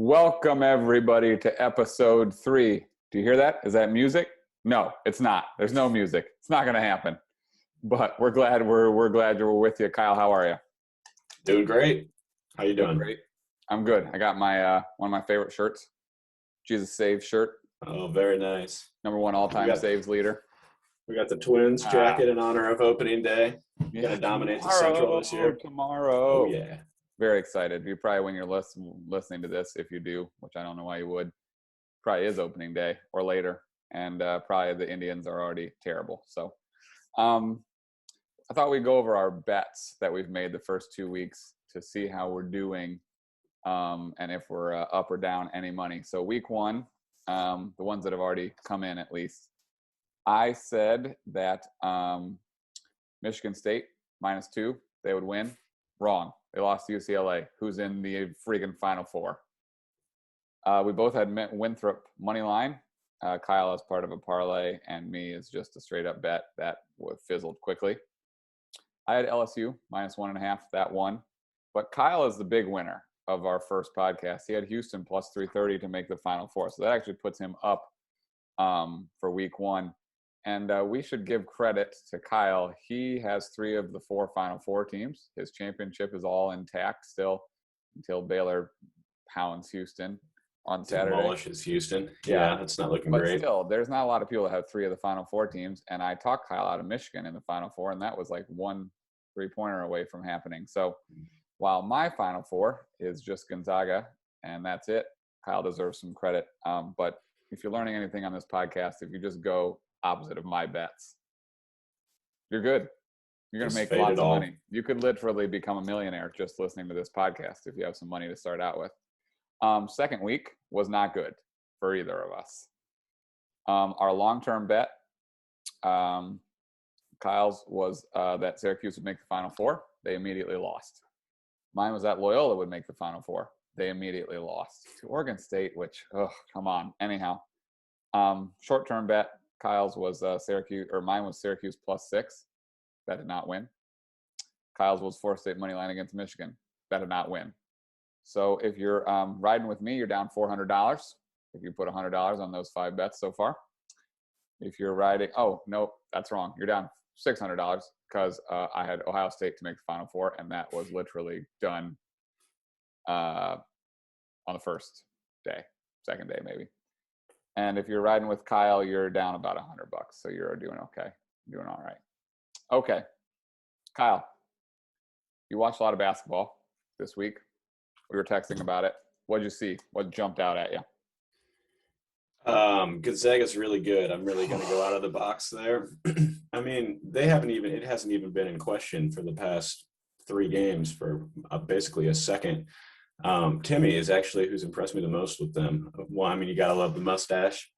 Welcome, everybody, to episode 3. Do you hear that? Is that music? No, it's not. There's no music. It's not going to happen. But we're glad you're with you. Kyle, how are you? Doing great. How you doing? Great. I'm good. I got my one of my favorite shirts, Jesus Saves shirt. Oh, very nice. #1 all-time saves leader. We got the Twins jacket in honor of opening day. Going to dominate the Central this year. Tomorrow. Oh, yeah. Very excited. You probably, when you're listening to this, if you do, which I don't know why you would, probably is opening day or later. And probably the Indians are already terrible. So I thought we'd go over our bets that we've made the first 2 weeks to see how we're doing and if we're up or down any money. So week 1, the ones that have already come in at least, I said that Michigan State -2, they would win. Wrong. They lost to UCLA, who's in the freaking Final Four. We both had Winthrop money line. Kyle as part of a parlay, and me is just a straight-up bet that fizzled quickly. I had LSU -1.5. That won. But Kyle is the big winner of our first podcast. He had Houston +330 to make the Final Four. So that actually puts him up for week 1. And we should give credit to Kyle. He has 3 of the 4 Final Four teams. His championship is all intact still until Baylor pounds Houston on Saturday. Demolishes Houston. Yeah, that's not looking great. But still, there's not a lot of people that have 3 of the Final Four teams. And I talked Kyle out of Michigan in the Final Four, and that was like 1 3-pointer away from happening. So while my Final Four is just Gonzaga, and that's it, Kyle deserves some credit. But if you're learning anything on this podcast, if you just go opposite of my bets, you're good. You're going to make lots of money. You could literally become a millionaire just listening to this podcast if you have some money to start out with. Second week was not good for either of us. Our long-term bet, Kyle's was that Syracuse would make the Final Four. They immediately lost. Mine was that Loyola would make the Final Four. They immediately lost to Oregon State, which, come on. Anyhow, short-term bet, Kyle's was Syracuse, or mine was Syracuse +6. That did not win. Kyle's was Florida State money line against Michigan. That did not win. So if you're riding with me, you're down $400. If you put $100 on those 5 bets so far. If you're riding, no, that's wrong. You're down $600 because I had Ohio State to make the Final Four, and that was literally done on the first day, second day maybe. And if you're riding with Kyle, you're down about $100. So you're doing okay. You're doing all right. Okay. Kyle, you watched a lot of basketball this week. We were texting about it. What'd you see? What jumped out at you? Gonzaga's really good. I'm really going to go out of the box there. I mean, it hasn't even been in question for the past 3 games for basically a second. Timmy is actually who's impressed me the most with them. Well, I mean, you got to love the mustache.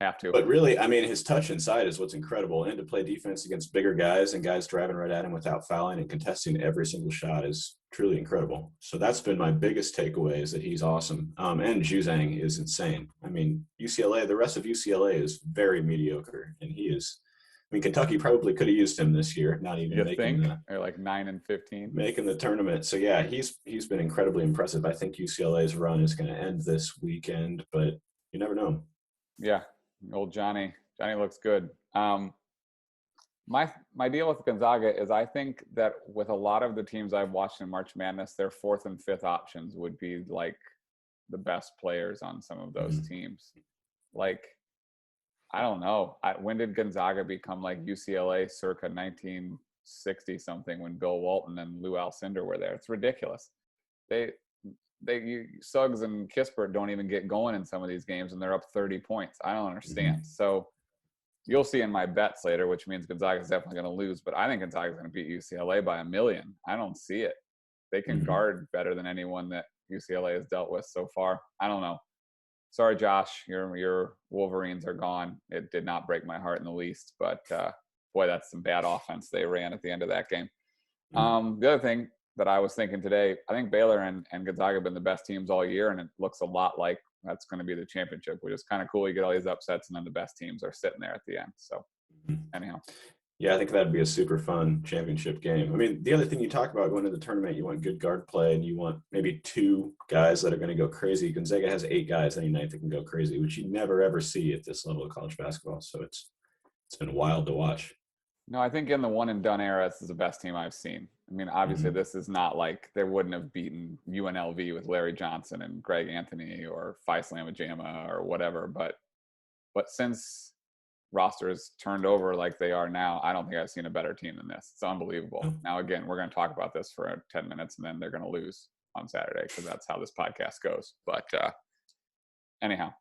Have to. But really, I mean, his touch inside is what's incredible. And to play defense against bigger guys and guys driving right at him without fouling and contesting every single shot is truly incredible. So that's been my biggest takeaway, is that he's awesome. And Juzang is insane. I mean, the rest of UCLA is very mediocre. And he is, I mean, Kentucky probably could have used him this year, not even they're like 9-15. Making the tournament. So yeah, he's been incredibly impressive. I think UCLA's run is going to end this weekend, but you never know. Yeah. Old Johnny looks good. My deal with Gonzaga is I think that with a lot of the teams I've watched in March Madness, their 4th and 5th options would be like the best players on some of those teams. Like, I don't know. When did Gonzaga become like UCLA circa 1960 something when Bill Walton and Lou Alcindor were there? It's ridiculous. Suggs and Kispert don't even get going in some of these games, and they're up 30 points. I don't understand. So you'll see in my bets later, which means Gonzaga is definitely going to lose. But I think Gonzaga is going to beat UCLA by 1,000,000. I don't see it. They can guard better than anyone that UCLA has dealt with so far. I don't know. Sorry, Josh, your Wolverines are gone. It did not break my heart in the least. But boy, that's some bad offense they ran at the end of that game. The other thing that I was thinking today, I think Baylor and Gonzaga have been the best teams all year, and it looks a lot like that's going to be the championship, which is kind of cool. You get all these upsets, and then the best teams are sitting there at the end. So anyhow. Yeah, I think that'd be a super fun championship game. I mean, the other thing you talk about going to the tournament, you want good guard play and you want maybe two guys that are going to go crazy. Gonzaga has 8 guys any night that can go crazy, which you never ever see at this level of college basketball. So it's been wild to watch. No, I think in the one and done era, this is the best team I've seen. I mean, obviously, Mm-hmm. this is not like they wouldn't have beaten UNLV with Larry Johnson and Greg Anthony or Fiasco or whatever, but since rosters turned over like they are now, I don't think I've seen a better team than this. It's unbelievable. Now, again, we're going to talk about this for 10 minutes and then they're going to lose on Saturday because that's how this podcast goes. But anyhow,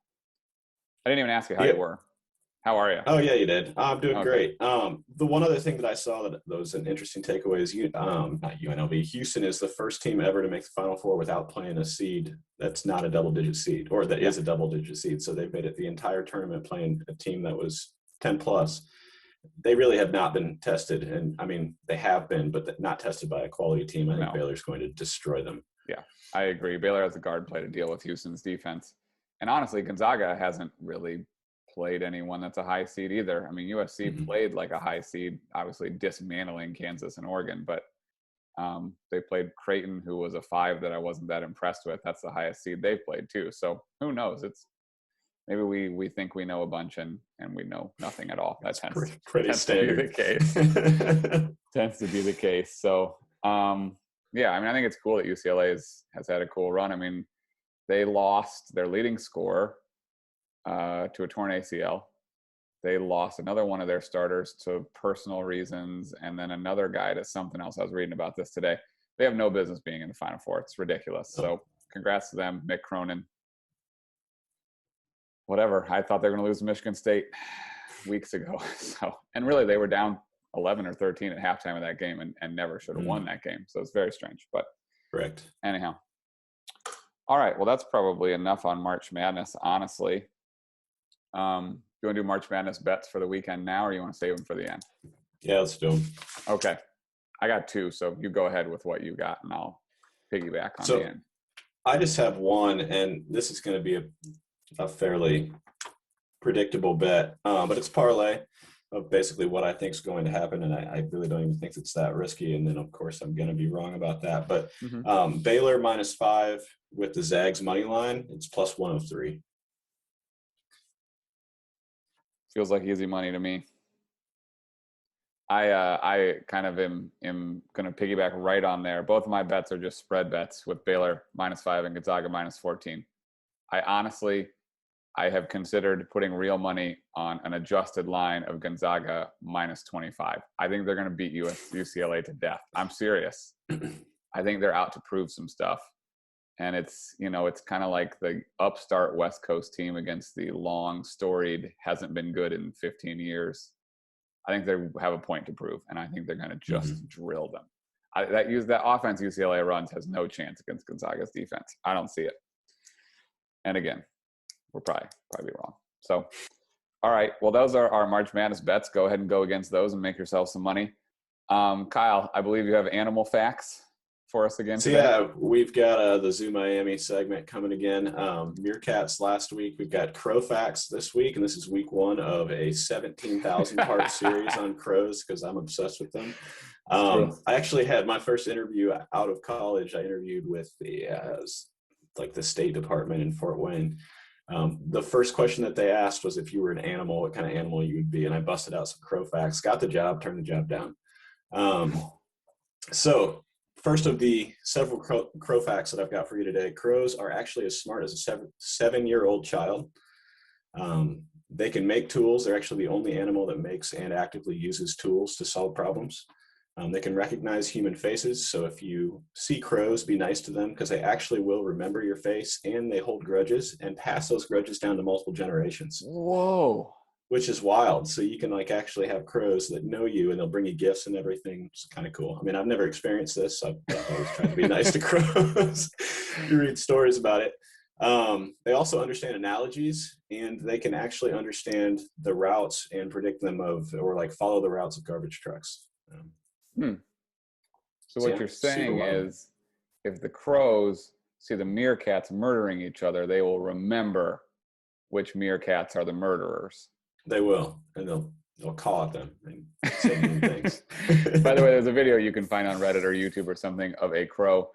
I didn't even ask you how Yeah. you were. How are you? Oh yeah, you did. I'm doing Okay. great. The one other thing that I saw that was an interesting takeaway is not UNLV. Houston is the first team ever to make the Final Four without playing a seed that's not a double-digit seed, or that Yeah. is a double-digit seed. So they've made it the entire tournament playing a team that was 10 plus. They really have not been tested, and I mean they have been, but not tested by a quality team. I think No. Baylor's going to destroy them. Yeah, I agree. Baylor has a guard play to deal with Houston's defense. And honestly, Gonzaga hasn't really played anyone that's a high seed either. I mean, USC Mm-hmm. played like a high seed, obviously dismantling Kansas and Oregon, but they played Creighton, who was a 5 that I wasn't that impressed with. That's the highest seed they played too. So who knows? It's maybe we think we know a bunch and we know nothing at all. That tends Pretty to be the standard. case. Tends to be the case. So yeah, I mean, I think it's cool that UCLA has had a cool run. I mean, they lost their leading scorer to a torn ACL. They lost another one of their starters to personal reasons, and then another guy to something else. I was reading about this today. They have no business being in the Final Four. It's ridiculous. So congrats to them, Mick Cronin. Whatever. I thought they were going to lose to Michigan State weeks ago. So, and really, they were down 11 or 13 at halftime of that game and never should have won that game. So it's very strange. But Correct. anyhow. All right. Well, that's probably enough on March Madness, honestly. You want to do March Madness bets for the weekend now, or you want to save them for the end? Yeah, let's do them. Okay. I got 2, so you go ahead with what you got, and I'll piggyback on the end. I just have one, and this is going to be a fairly predictable bet, but it's parlay of basically what I think is going to happen, and I really don't even think it's that risky. And then, of course, I'm going to be wrong about that. But Baylor -5 with the Zags money line, it's +103. Feels like easy money to me. I kind of am going to piggyback right on there. Both of my bets are just spread bets with Baylor -5 and Gonzaga -14. I have considered putting real money on an adjusted line of Gonzaga -25. I think they're going to beat UCLA to death. I'm serious. I think they're out to prove some stuff. And it's kind of like the upstart West Coast team against the long storied, hasn't been good in 15 years. I think they have a point to prove, and I think they're going to just drill them. That offense UCLA runs has no chance against Gonzaga's defense. I don't see it. And again, we're probably wrong. So, all right. Well, those are our March Madness bets. Go ahead and go against those and make yourself some money. Kyle, I believe you have animal facts for us again today. Yeah, we've got the Zoo Miami segment coming again. Meerkats last week. We've got crow facts this week, and this is week 1 of a 17,000 part series on crows because I'm obsessed with them. I actually had my first interview out of college. I interviewed with the State Department in Fort Wayne. The first question that they asked was if you were an animal, what kind of animal you would be, and I busted out some crow facts. Got the job, turned the job down. So first of the several crow facts that I've got for you today, crows are actually as smart as a 7-year-old child. They can make tools. They're actually the only animal that makes and actively uses tools to solve problems. They can recognize human faces. So if you see crows, be nice to them because they actually will remember your face, and they hold grudges and pass those grudges down to multiple generations. Whoa. Which is wild. So you can actually have crows that know you and they'll bring you gifts and everything. It's kind of cool. I mean, I've never experienced this. So I've always tried to be nice to crows. You read stories about it. They also understand analogies, and they can actually understand the routes and predict them or follow the routes of garbage trucks. So what you're saying is if the crows see the meerkats murdering each other, they will remember which meerkats are the murderers. They will, and They'll call at them and say mean things. By the way, there's a video you can find on Reddit or YouTube or something of a crow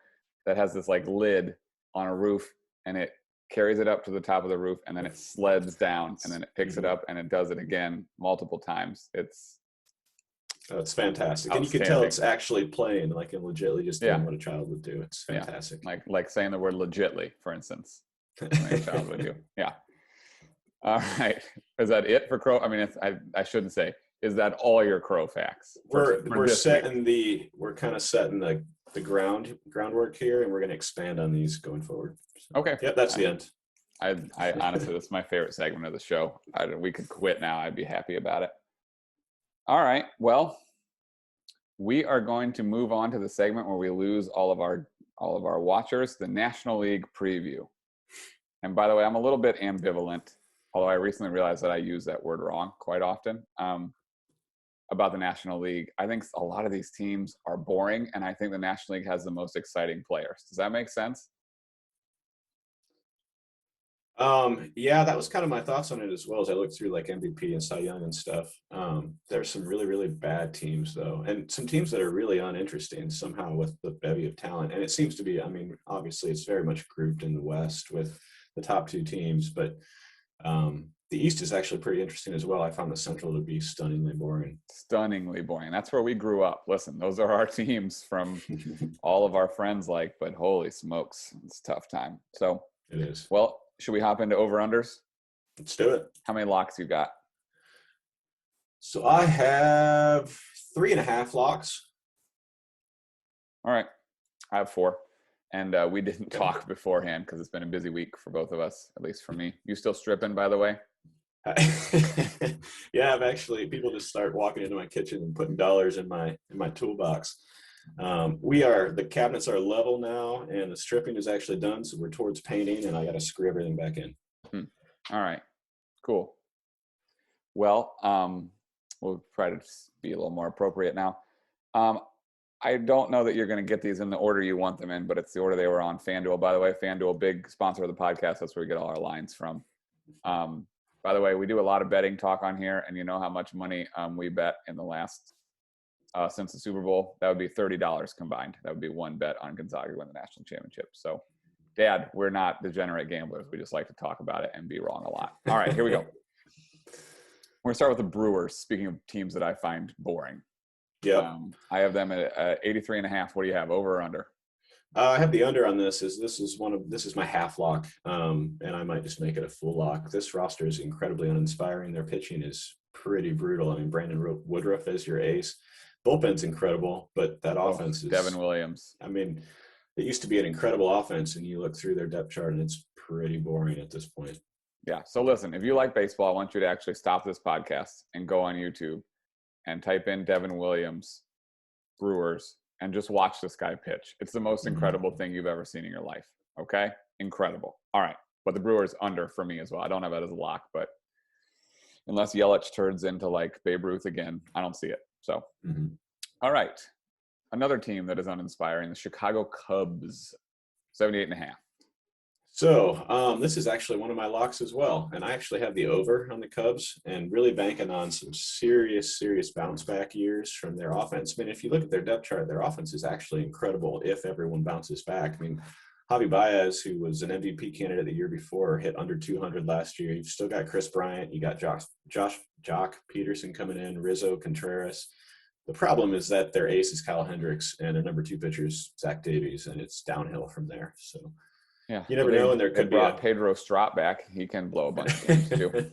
that has this like lid on a roof, and it carries it up to the top of the roof, and then it sleds down, and then it picks it up, and it does it again multiple times. It's fantastic. And you can tell it's actually playing, like and legitimately just doing what a child would do. It's fantastic. Yeah. Like saying the word legitly, for instance. A child would do. Yeah. All right. Is that it for crow? I mean, I shouldn't say. Is that all your crow facts? We're kind of setting the groundwork here, and we're going to expand on these going forward. So, okay. Yep, that's the end. I honestly, this is my favorite segment of the show. We could quit now. I'd be happy about it. All right. Well, we are going to move on to the segment where we lose all of our watchers, the National League preview. And by the way, I'm a little bit ambivalent, although I recently realized that I use that word wrong quite often, about the National League. I think a lot of these teams are boring, and I think the National League has the most exciting players. Does that make sense? Yeah, that was kind of my thoughts on it as well as I looked through like MVP and Cy Young and stuff. There's some really, really bad teams though, and some teams that are really uninteresting somehow with the bevy of talent. And it seems to be, I mean, obviously it's very much grouped in the West with the top two teams, but the East is actually pretty interesting as well. I found the Central to be stunningly boring. Stunningly boring. That's where we grew up. Listen, those are our teams from all of our friends but holy smokes, it's a tough time. So it is. Well, should we hop into over-unders? Let's do it. How many locks you got? So I have 3.5 locks. All right. I have 4. And we didn't talk beforehand because it's been a busy week for both of us, at least for me. You still stripping, by the way? Yeah, I've actually, people just start walking into my kitchen and putting dollars in my toolbox. The cabinets are level now, and the stripping is actually done, so we're towards painting, and I got to screw everything back in. All right, cool. Well, we'll try to be a little more appropriate now. I don't know that you're going to get these in the order you want them in, but it's the order they were on FanDuel. By the way, FanDuel, big sponsor of the podcast. That's where we get all our lines from. By the way, we do a lot of betting talk on here, and you know how much money we bet in the last since the Super Bowl. That would be $30 combined. That would be one bet on Gonzaga to win the national championship. So, Dad, we're not degenerate gamblers. We just like to talk about it and be wrong a lot. All right, here we go. We're going to start with the Brewers. Speaking of teams that I find boring. Yeah. I have them at 83.5. What do you have, over or under? I have the under on this. This is my half lock, and I might just make it a full lock. This roster is incredibly uninspiring. Their pitching is pretty brutal. I mean, Brandon Woodruff is your ace. Bullpen's incredible, but that offense is Devin Williams. I mean, it used to be an incredible offense, and you look through their depth chart, and it's pretty boring at this point. Yeah. So listen, if you like baseball, I want you to actually stop this podcast and go on YouTube and type in Devin Williams, Brewers, and just watch this guy pitch. It's the most incredible thing you've ever seen in your life. Okay? Incredible. All right. But the Brewers under for me as well. I don't have that as a lock, but unless Yelich turns into like Babe Ruth again, I don't see it. So, All right. Another team that is uninspiring, the Chicago Cubs, 78.5. So this is actually one of my locks as well. And I actually have the over on the Cubs and really banking on some serious bounce back years from their offense. I mean, if you look at their depth chart, their offense is actually incredible if everyone bounces back. I mean, Javi Baez, who was an MVP candidate the year before, hit under 200 last year. You've still got Chris Bryant. You got Jock Peterson coming in, Rizzo, Contreras. The problem is that their ace is Kyle Hendricks and their number 2 pitcher is Zach Davies, and it's downhill from there. So yeah, you never know, and there could be Pedro Strop back. He can blow a bunch of games too.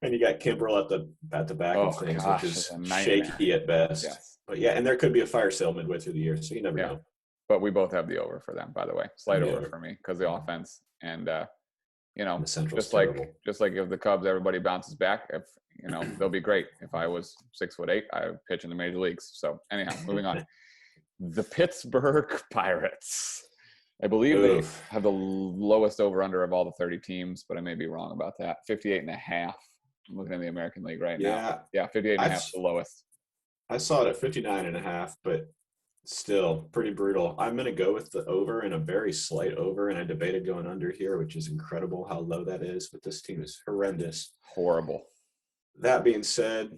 And you got Kimbrel at the back of things, which is shaky at best. Yes. But yeah, and there could be a fire sale midway through the year, so you never know. But we both have the over for them, by the way. Slight over for me because the offense and just like if the Cubs, everybody bounces back. If they'll be great. If I was 6'8", I would pitch in the major leagues. So anyhow, moving on. The Pittsburgh Pirates. I believe they have the lowest over-under of all the 30 teams, but I may be wrong about that. 58.5. I'm looking at the American League right now. Yeah, 58.5 is the lowest. I saw it at 59.5, but still pretty brutal. I'm going to go with the over and a very slight over, and I debated going under here, which is incredible how low that is, but this team is horrendous. Horrible. That being said,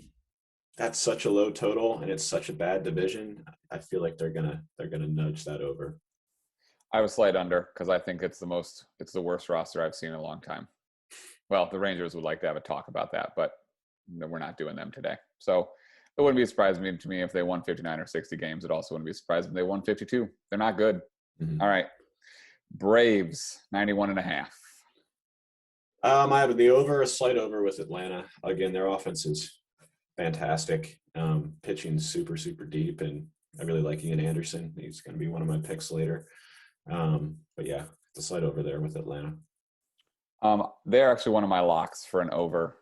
that's such a low total and it's such a bad division. I feel like they're gonna nudge that over. I was slight under because I think it's the worst roster I've seen in a long time. Well, the Rangers would like to have a talk about that, but we're not doing them today. So it wouldn't be surprising to me if they won 59 or 60 games. It also wouldn't be surprising if they won 52. They're not good. Mm-hmm. All right. Braves, 91 and a half. I have the over, a slight over with Atlanta. Again, their offense is fantastic. Pitching super, super deep, and I really like Ian Anderson. He's going to be one of my picks later. But yeah, the slight over there with Atlanta. They're actually one of my locks for an over.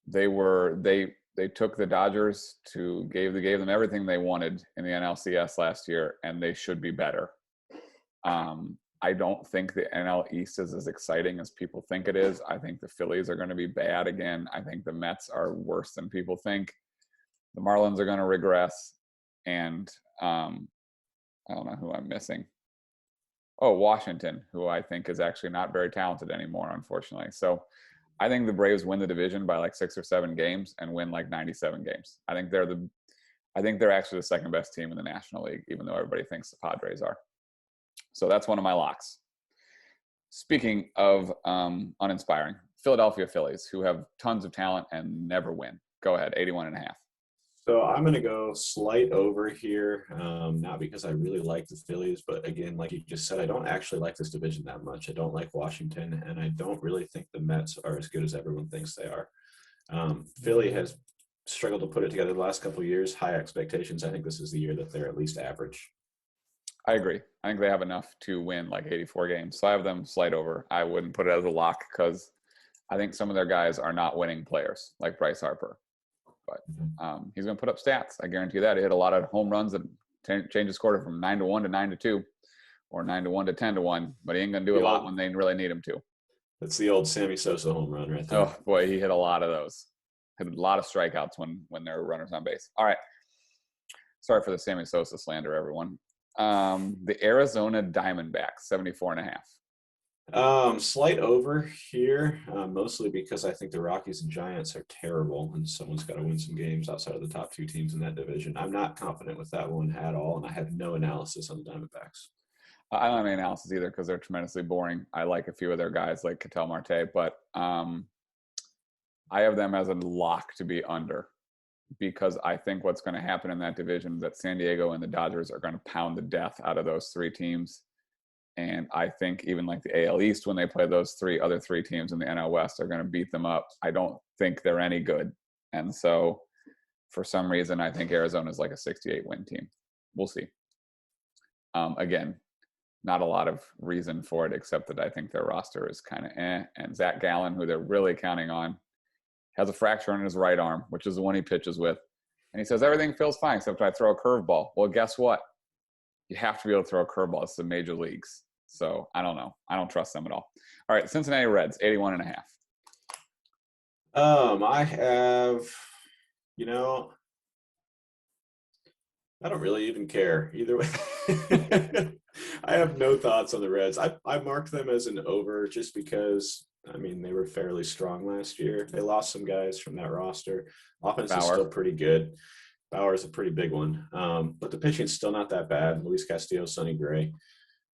They took the Dodgers gave them everything they wanted in the NLCS last year, and they should be better. I don't think the NL East is as exciting as people think it is. I think the Phillies are going to be bad again. I think the Mets are worse than people think. The Marlins are going to regress, and I don't know who I'm missing. Oh, Washington, who I think is actually not very talented anymore, unfortunately. So I think the Braves win the division by like 6 or 7 games and win like 97 games. I think they're actually the second best team in the National League, even though everybody thinks the Padres are. So that's one of my locks. Speaking of uninspiring, Philadelphia Phillies, who have tons of talent and never win. Go ahead, 81 and a half. So I'm going to go slight over here, not because I really like the Phillies, but again, like you just said, I don't actually like this division that much. I don't like Washington, and I don't really think the Mets are as good as everyone thinks they are. Philly has struggled to put it together the last couple of years. High expectations. I think this is the year that they're at least average. I agree. I think they have enough to win like 84 games. So I have them slight over. I wouldn't put it as a lock because I think some of their guys are not winning players, like Bryce Harper. But he's going to put up stats. I guarantee you that. He hit a lot of home runs that change the score from 9-1 to 9-2 or 9-1 to 10-1. But he ain't going to do a lot when they really need him to. That's the old Sammy Sosa home run right there. Oh, boy, he hit a lot of those. Hit a lot of strikeouts when there were runners on base. All right. Sorry for the Sammy Sosa slander, everyone. The Arizona Diamondbacks, 74 and a half. Slight over here, mostly because I think the Rockies and Giants are terrible, and someone's got to win some games outside of the top 2 teams in that division. I'm not confident with that one at all, and I have no analysis on the Diamondbacks. I don't have any analysis either because they're tremendously boring. I like a few of their guys like Ketel Marte, but I have them as a lock to be under because I think what's going to happen in that division is that San Diego and the Dodgers are going to pound the death out of those 3 teams. And I think even like the AL East, when they play those other three teams in the NL West, are going to beat them up. I don't think they're any good. And so for some reason, I think Arizona is like a 68-win team. We'll see. Again, not a lot of reason for it, except that I think their roster is kind of eh. And Zach Gallen, who they're really counting on, has a fracture in his right arm, which is the one he pitches with. And he says, everything feels fine except I throw a curveball. Well, guess what? You have to be able to throw a curveball. It's the major leagues. So I don't know. I don't trust them at all. All right, Cincinnati Reds, 81 and a half. I have, I don't really even care either way. I have no thoughts on the Reds. I marked them as an over just because, they were fairly strong last year. They lost some guys from that roster. Offense is still pretty good. Bauer's a pretty big one. But the pitching's still not that bad. Luis Castillo, Sonny Gray.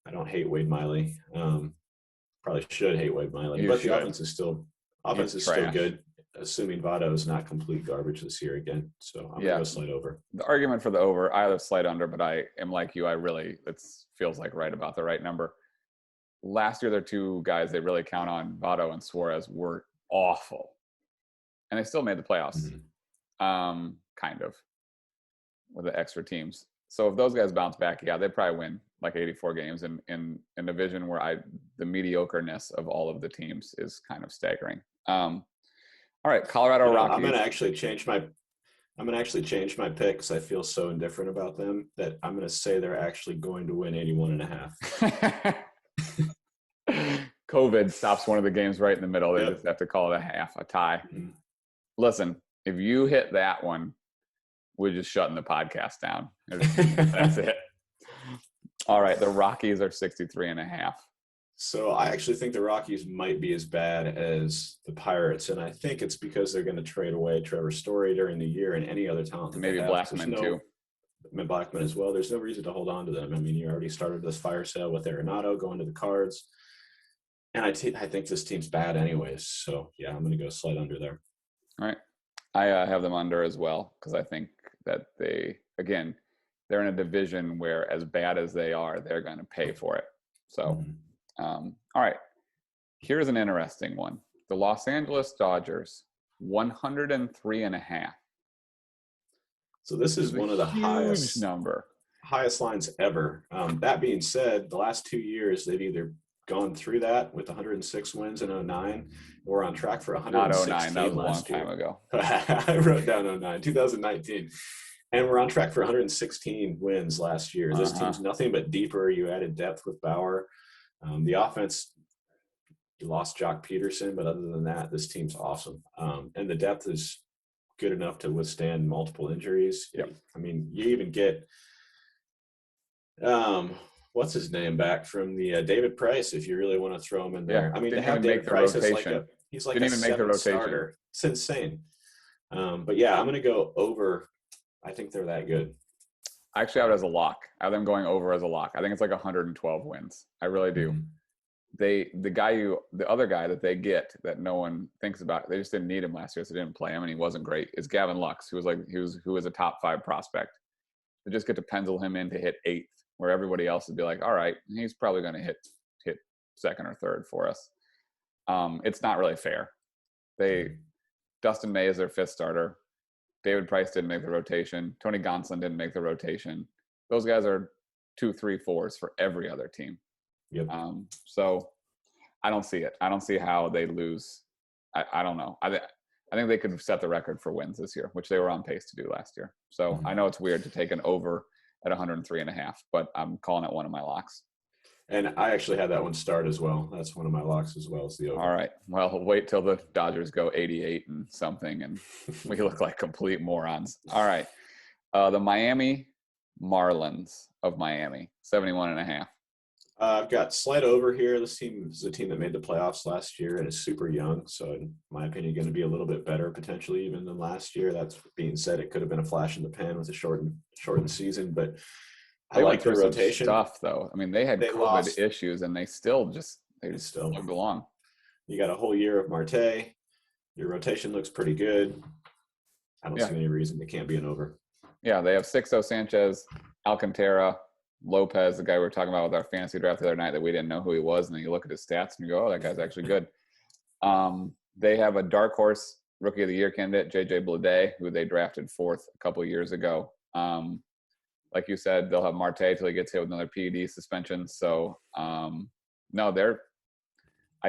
I don't hate Wade Miley. Probably should hate Wade Miley. But the offense is still good, assuming Votto is not complete garbage this year again. So I'm going to go slight over. The argument for the over, I have a slight under, but I am like you. It feels like right about the right number. Last year, their 2 guys they really count on, Votto and Suarez, were awful. And they still made the playoffs, kind of, with the extra teams. So if those guys bounce back, they probably win like 84 games in a division where the mediocreness of all of the teams is kind of staggering. All right, Colorado Rockies. I'm going to actually change my pick because I feel so indifferent about them that I'm going to say they're actually going to win 81 and a half. COVID stops one of the games right in the middle. They just have to call it a tie. Mm-hmm. Listen, if you hit that one, we're just shutting the podcast down. That's it. All right. The Rockies are 63 and a half. So I actually think the Rockies might be as bad as the Pirates, and I think it's because they're going to trade away Trevor Story during the year and any other talent that And they maybe have. 'Cause there's Blackman too. no Blackman as well. There's no reason to hold on to them. I mean, you already started this fire sale with Arenado going to the Cards, and I think this team's bad anyways. So yeah, I'm going to go slide under there. All right. I have them under as well because I think that they're in a division where, as bad as they are, they're going to pay for it. So, all right. Here's an interesting one. The Los Angeles Dodgers, 103.5. So this is one of the huge number. highest lines ever. That being said, the last 2 years they've either gone through that with 106 wins in 09 or on track for 116. Not 09, that was a long time ago. I wrote down 09, 2019. And we're on track for 116 wins last year. This team's nothing but deeper. You added depth with Bauer. The offense, you lost Jock Peterson, but other than that, this team's awesome. And the depth is good enough to withstand multiple injuries. Yep. I mean, you even get what's his name back from the David Price if you really want to throw him in there. Yeah, I mean, didn't to have even David make the Price rotation. He's like didn't a even make the rotation starter. It's insane. But yeah, I'm going to go over. I think they're that good. I actually have it as a lock. I have them going over as a lock. I think it's like 112 wins. I really do. Mm-hmm. The other guy that they get that no one thinks about, they just didn't need him last year, so they didn't play him, and he wasn't great. Is Gavin Lux, who was a top 5 prospect. They just get to pencil him in to hit 8th, where everybody else would be like, all right, he's probably going to hit 2nd or 3rd for us. It's not really fair. Dustin May is their 5th starter. David Price didn't make the rotation. Tony Gonsolin didn't make the rotation. Those guys are 2, 3, 4s for every other team. Yep. So I don't see it. I don't see how they lose. I don't know. I think they could set the record for wins this year, which they were on pace to do last year. So I know it's weird to take an over at 103.5, but I'm calling it one of my locks. And I actually had that one start as well. That's one of my locks as well as the over. All right. Well, we'll wait till the Dodgers go 88 and something, and we look like complete morons. All right. The Miami Marlins of Miami, 71.5. I've got slight over here. This team is a team that made the playoffs last year and is super young. So in my opinion, going to be a little bit better potentially even than last year. That's being said, it could have been a flash in the pan with a shortened season, but I like their rotation stuff though. I mean, they had COVID issues and they still plugged along. You got a whole year of Marte. Your rotation looks pretty good. I don't see any reason it can't be an over. Yeah, they have Sixto Sanchez, Alcantara, Lopez, the guy we were talking about with our fantasy draft the other night that we didn't know who he was, and then you look at his stats and you go, oh, that guy's actually good. They have a dark horse rookie of the year candidate, JJ Bleday, who they drafted 4th a couple of years ago. Like you said, they'll have Marte till he gets hit with another PED suspension. So I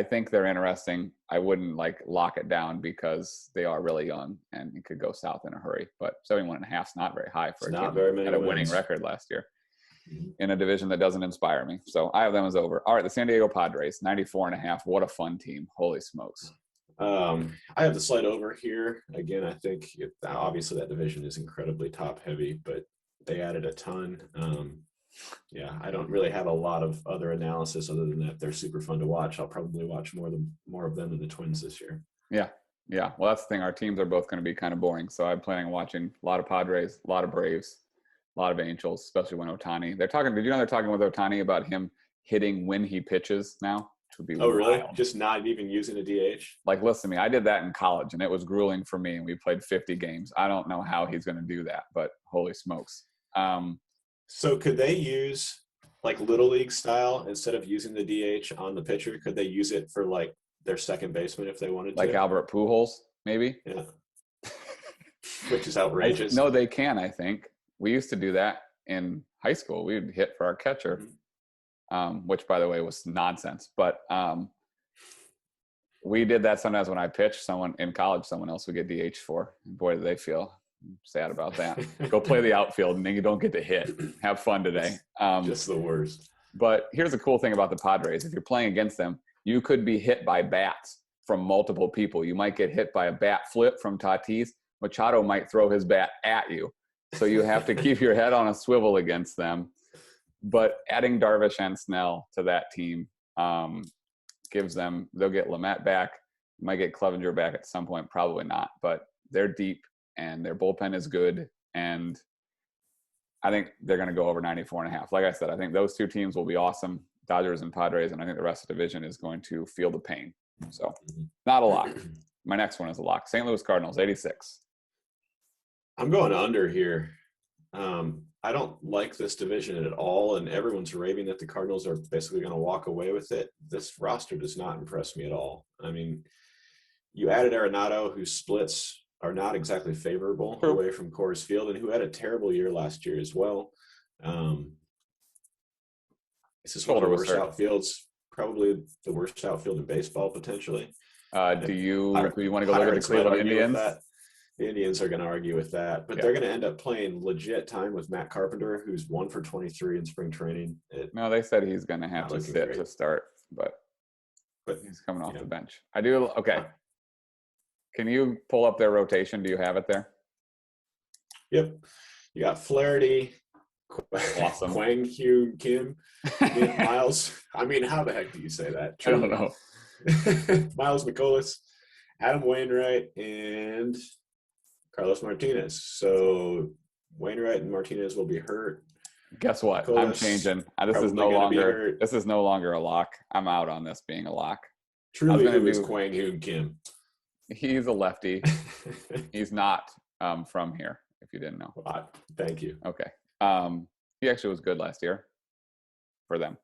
think they're interesting. I wouldn't lock it down because they are really young and it could go south in a hurry. But 71.5 is not very high for a team that had a winning record last year in a division that doesn't inspire me. So I have them as over. All right, the San Diego Padres, 94.5. What a fun team. Holy smokes. I have the slight over here. Again, I think obviously that division is incredibly top heavy, but they added a ton. I don't really have a lot of other analysis other than that they're super fun to watch. I'll probably watch more of them than the Twins this year. Yeah. Well, that's the thing. Our teams are both going to be kind of boring. So I'm planning on watching a lot of Padres, a lot of Braves, a lot of Angels, especially when Ohtani. They're talking with Ohtani about him hitting when he pitches now? Would be wild. Really? Just not even using a DH? Listen to me. I did that in college, and it was grueling for me, and we played 50 games. I don't know how he's going to do that, but holy smokes. So could they use, Little League style, instead of using the DH on the pitcher, could they use it for, their second baseman if they wanted to? Like Albert Pujols, maybe? Yeah. Which is outrageous. No, they can, I think. We used to do that in high school. We would hit for our catcher. Mm-hmm. Which, by the way, was nonsense. But we did that sometimes when I pitched. Someone in college, someone else would get DH for. Boy, did they feel sad about that. Go play the outfield, and then you don't get to hit. Have fun today. Just the worst. But here's the cool thing about the Padres. If you're playing against them, you could be hit by bats from multiple people. You might get hit by a bat flip from Tatis. Machado might throw his bat at you. So you have to keep your head on a swivel against them. But adding Darvish and Snell to that team They'll get Lamet back, might get Clevenger back at some point, probably not, but they're deep and their bullpen is good. And I think they're going to go over 94.5. Like I said, I think those two teams will be awesome, Dodgers and Padres, and I think the rest of the division is going to feel the pain. So not a lock. My next one is a lock. St. Louis Cardinals, 86. I'm going under here. I don't like this division at all, and everyone's raving that the Cardinals are basically going to walk away with it. This roster does not impress me at all. I mean, you added Arenado, whose splits are not exactly favorable away from Coors Field, and who had a terrible year last year as well. This is one of the worst outfields, probably the worst outfield in baseball potentially. Do you want to go look at the Cleveland Indians? The Indians are going to argue with that, but they're going to end up playing legit time with Matt Carpenter, who's 1 for 23 in spring training. No, they said he's going to have to sit to start, but he's coming off the bench. I do. Okay. Can you pull up their rotation? Do you have it there? Yep. You got Flaherty, awesome. Kwang Hyun Kim, Miles. I mean, how the heck do you say that? I don't know. Miles Mikolas, Adam Wainwright, and Carlos Martinez. So Wainwright and Martinez will be hurt. Guess what? I'm changing. This is no longer a lock. I'm out on this being a lock. Truly, who is Kwang Hyun Kim? He's a lefty. He's not from here, if you didn't know. Thank you. Okay. He actually was good last year for them.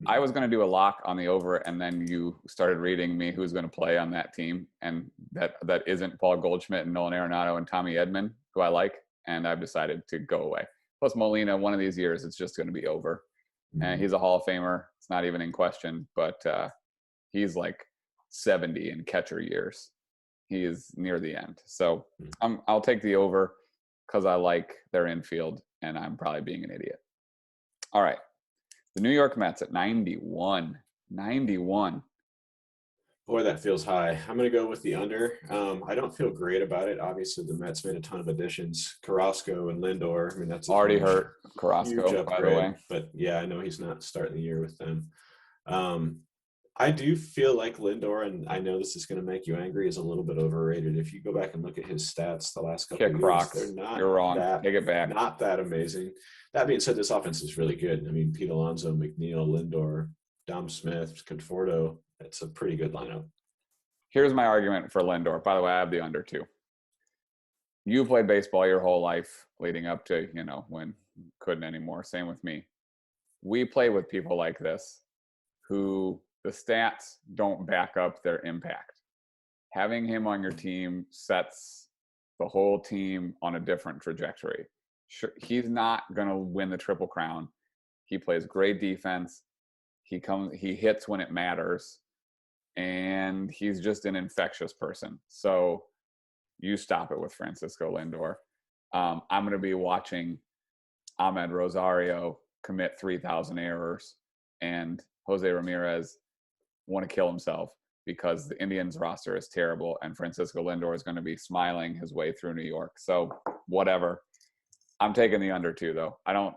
I was going to do a lock on the over, and then you started reading me who's going to play on that team, and that isn't Paul Goldschmidt and Nolan Arenado and Tommy Edman, who I like, and I've decided to go away. Plus Molina, one of these years, it's just going to be over. And he's a Hall of Famer. It's not even in question, but he's like 70 in catcher years. He is near the end. So I'll take the over because I like their infield, and I'm probably being an idiot. All right. The New York Mets at 91. 91. Boy, that feels high. I'm going to go with the under. I don't feel great about it. Obviously, the Mets made a ton of additions. Carrasco and Lindor. I mean, that's already hurt Carrasco, by the way. But yeah, I know he's not starting the year with them. I do feel like Lindor, and I know this is going to make you angry, is a little bit overrated. If you go back and look at his stats the last couple of years, they're not. You're wrong. Take it back. Not that amazing. That being said, this offense is really good. I mean, Pete Alonso, McNeil, Lindor, Dom Smith, Conforto. It's a pretty good lineup. Here's my argument for Lindor. By the way, I have the under too. You played baseball your whole life leading up to, when couldn't anymore. Same with me. We play with people like this who the stats don't back up their impact. Having him on your team sets the whole team on a different trajectory. Sure, he's not going to win the Triple Crown. He plays great defense. He hits when it matters, and he's just an infectious person. So you stop it with Francisco Lindor. I'm going to be watching Ahmed Rosario commit 3,000 errors and Jose Ramirez want to kill himself because the Indians roster is terrible and Francisco Lindor is going to be smiling his way through New York. So whatever. I'm taking the under too, though. I don't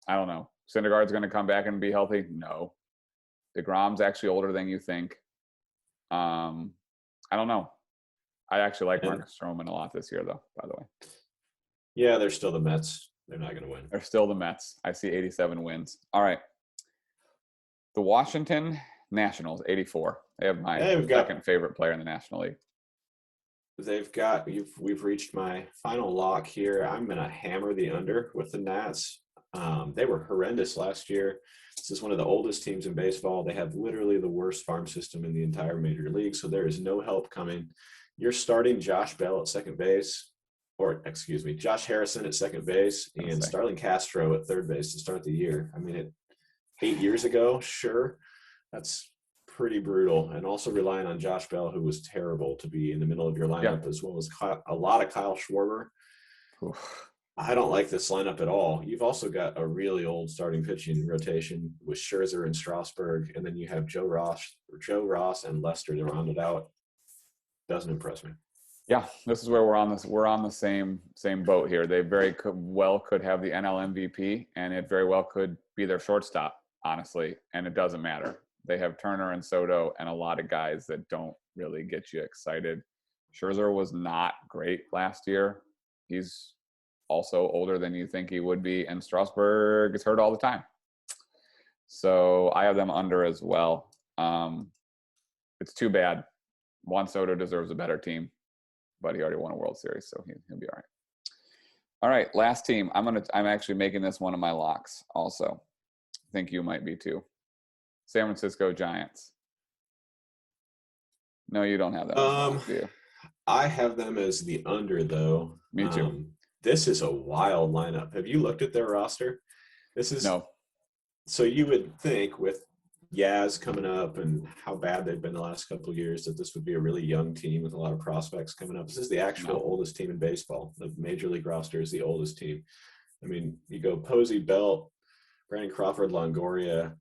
know. Syndergaard's going to come back and be healthy? No. DeGrom's actually older than you think. I don't know. I actually like Marcus Stroman a lot this year, though, by the way. Yeah, they're still the Mets. They're not going to win. They're still the Mets. I see 87 wins. All right. The Washington Nationals, 84. They have my second favorite player in the National League. We've reached my final lock here. I'm going to hammer the under with the Nats. They were horrendous last year. This is one of the oldest teams in baseball. They have literally the worst farm system in the entire major league, so there is no help coming. You're starting Josh Harrison at second base and Starlin Castro at third base to start the year. I mean, 8 years ago, sure, that's pretty brutal. And also relying on Josh Bell, who was terrible, to be in the middle of your lineup, as well as a lot of Kyle Schwarber. Oof. I don't like this lineup at all. You've also got a really old starting pitching rotation with Scherzer and Strasburg, and then you have Joe Ross and Lester to round it out. Doesn't impress me. Yeah, this is where we're on the same boat here. They very could have the NL MVP, and it very well could be their shortstop, honestly, and it doesn't matter. They have Turner and Soto and a lot of guys that don't really get you excited. Scherzer was not great last year. He's also older than you think he would be, and Strasburg gets hurt all the time. So I have them under as well. It's too bad. Juan Soto deserves a better team, but he already won a World Series, so he'll be all right. All right, last team. I'm actually making this one of my locks also. I think you might be too. San Francisco Giants. No, you don't have that as lock, do you? I have them as the under, though. Me too. This is a wild lineup. Have you looked at their roster? This is No. So you would think with Yaz coming up and how bad they've been the last couple of years that this would be a really young team with a lot of prospects coming up. This is the actual oldest team in baseball. The Major League roster is the oldest team. I mean, you go Posey, Belt, Brandon Crawford, Longoria.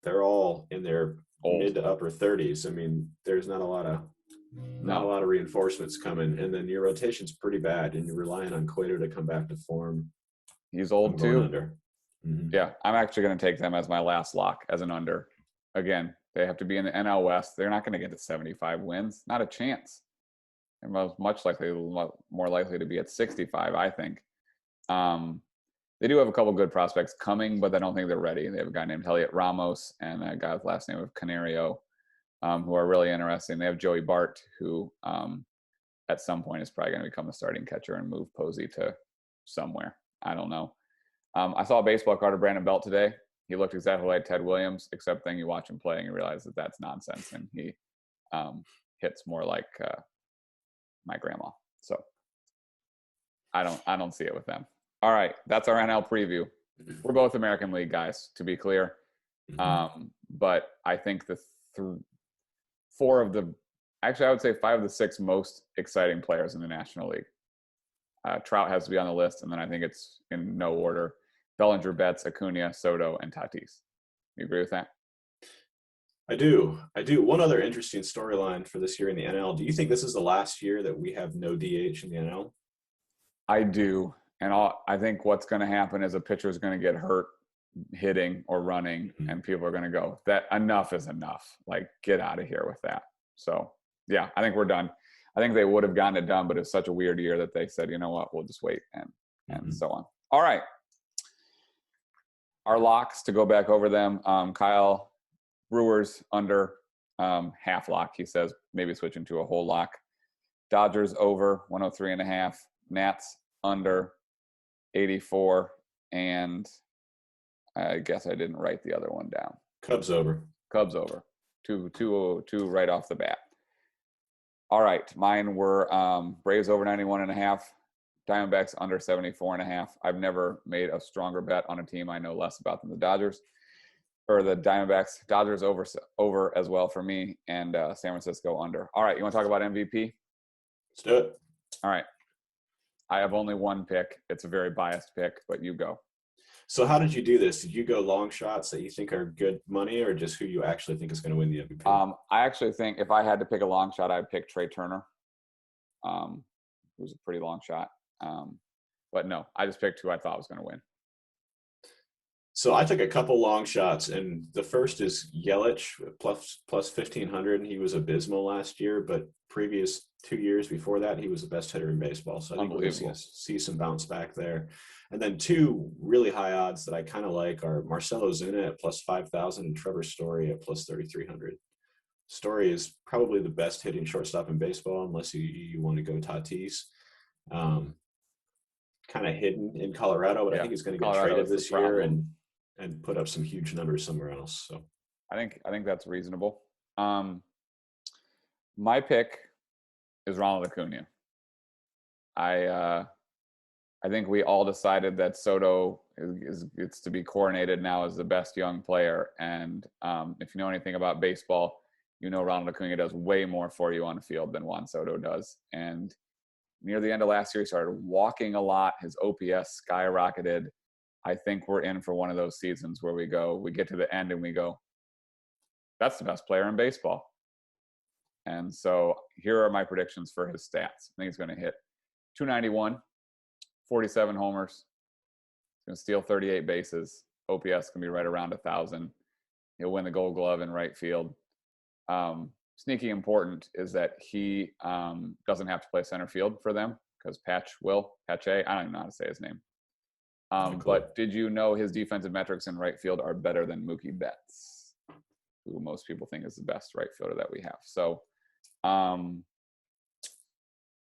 They're all in their mid to upper 30s. I mean, there's not a lot of reinforcements coming, and then your rotation's pretty bad, and you're relying on Cueto to come back to form. He's old too. Under. Mm-hmm. Yeah, I'm actually going to take them as my last lock as an under. Again, they have to be in the NL West. They're not going to get to 75 wins. Not a chance. They're more likely to be at 65, I think. They do have a couple good prospects coming, but I don't think they're ready. They have a guy named Heliot Ramos and a guy with the last name of Canario, who are really interesting. They have Joey Bart, who at some point is probably going to become a starting catcher and move Posey to somewhere. I don't know. I saw a baseball card of Brandon Belt today. He looked exactly like Ted Williams, except then you watch him play and you realize that that's nonsense, and he hits more like my grandma. So I don't see it with them. All right, that's our NL preview. We're both American League guys, to be clear. But I think the I would say 5 of the 6 most exciting players in the National League. Trout has to be on the list, and then I think it's in no order: Bellinger, Betts, Acuna, Soto, and Tatis. You agree with that? I do. One other interesting storyline for this year in the NL. Do you think this is the last year that we have no DH in the NL? I do. And I think what's going to happen is a pitcher is going to get hurt hitting or running, and people are going to go, that enough is enough. Like, get out of here with that. So, yeah, I think we're done. I think they would have gotten it done, but it's such a weird year that they said, you know what, we'll just wait and so on. All right. Our locks, to go back over them, Kyle, Brewers under half lock, he says, maybe switching to a whole lock. Dodgers over 103.5. Nats under 84, and I guess I didn't write the other one down. Cubs over. 202 right off the bat. All right, mine were Braves over 91.5, Diamondbacks under 74.5. I've never made a stronger bet on a team I know less about than the Dodgers or the Diamondbacks. Dodgers over as well for me, and San Francisco under. All right, you want to talk about MVP? Let's do it. All right. I have only one pick. It's a very biased pick, but you go. So how did you do this? Did you go long shots that you think are good money, or just who you actually think is going to win the MVP? I actually think if I had to pick a long shot, I'd pick Trey Turner, who's a pretty long shot. But no, I just picked who I thought was going to win. So I took a couple long shots, and the first is Yelich plus 1,500. He was abysmal last year, but previous 2 years before that, he was the best hitter in baseball. So I think we'll see some bounce back there. And then 2 really high odds that I kind of like are Marcell Ozuna at plus 5,000 and Trevor Story at plus 3,300. Story is probably the best hitting shortstop in baseball, unless you want to go Tatis. Kind of hidden in Colorado, but I think he's going to get traded this year and put up some huge numbers somewhere else. So I think that's reasonable. My pick is Ronald Acuna. I think we all decided that Soto gets to be coronated now as the best young player. And if you know anything about baseball, you know Ronald Acuna does way more for you on the field than Juan Soto does. And near the end of last year, he started walking a lot. His OPS skyrocketed. I think we're in for one of those seasons where we get to the end and we go, that's the best player in baseball. And so here are my predictions for his stats. I think he's going to hit 291, 47 homers. He's going to steal 38 bases. OPS can be right around 1,000. He'll win the Gold Glove in right field. Sneaky important is that he doesn't have to play center field for them because Pache, I don't even know how to say his name. Cool. But did you know his defensive metrics in right field are better than Mookie Betts, who most people think is the best right fielder that we have? So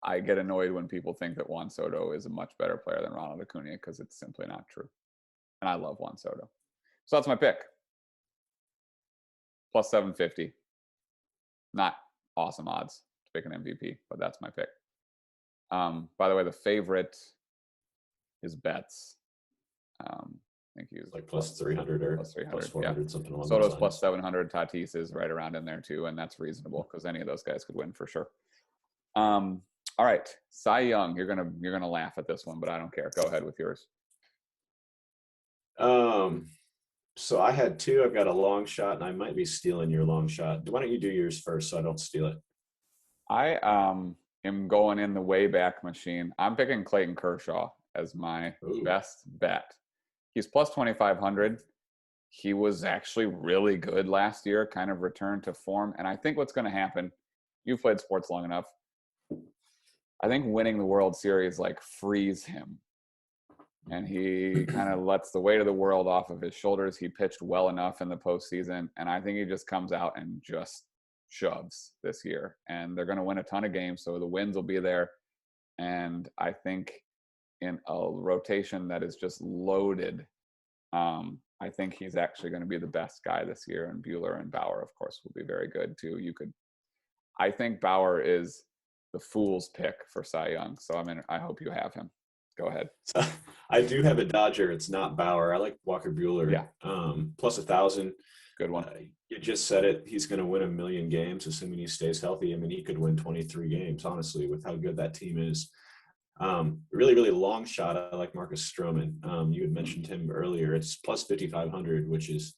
I get annoyed when people think that Juan Soto is a much better player than Ronald Acuna because it's simply not true. And I love Juan Soto. So that's my pick. Plus 750. Not awesome odds to pick an MVP, but that's my pick. By the way, the favorite is Betts. I think he was like plus 300 or plus 300, plus 400, something along Soto's those plus lines. 700. Tatis is right around in there too, and that's reasonable because any of those guys could win for sure. All right, Cy Young. You're gonna laugh at this one, but I don't care. Go ahead with yours. So I had two. I've got a long shot, and I might be stealing your long shot. Why don't you do yours first so I don't steal it? I am going in the Wayback Machine. I'm picking Clayton Kershaw as my best bet. He's plus 2,500. He was actually really good last year, kind of returned to form. And I think what's going to happen, you've played sports long enough, I think winning the World Series like frees him. And he kind of lets the weight of the world off of his shoulders. He pitched well enough in the postseason. And I think he just comes out and just shoves this year. And they're going to win a ton of games. So the wins will be there. And I think in a rotation that is just loaded, I think he's actually going to be the best guy this year. And Buehler and Bauer, of course, will be very good too. I think Bauer is the fool's pick for Cy Young. So I hope you have him. Go ahead. I do have a Dodger. It's not Bauer. I like Walker Buehler. Yeah. Plus 1,000. Good one. You just said it. He's going to win 1 million games, assuming he stays healthy. I mean, he could win 23 games, honestly, with how good that team is. Really, really long shot. I like Marcus Stroman. You had mentioned him earlier. It's plus 5,500, which is,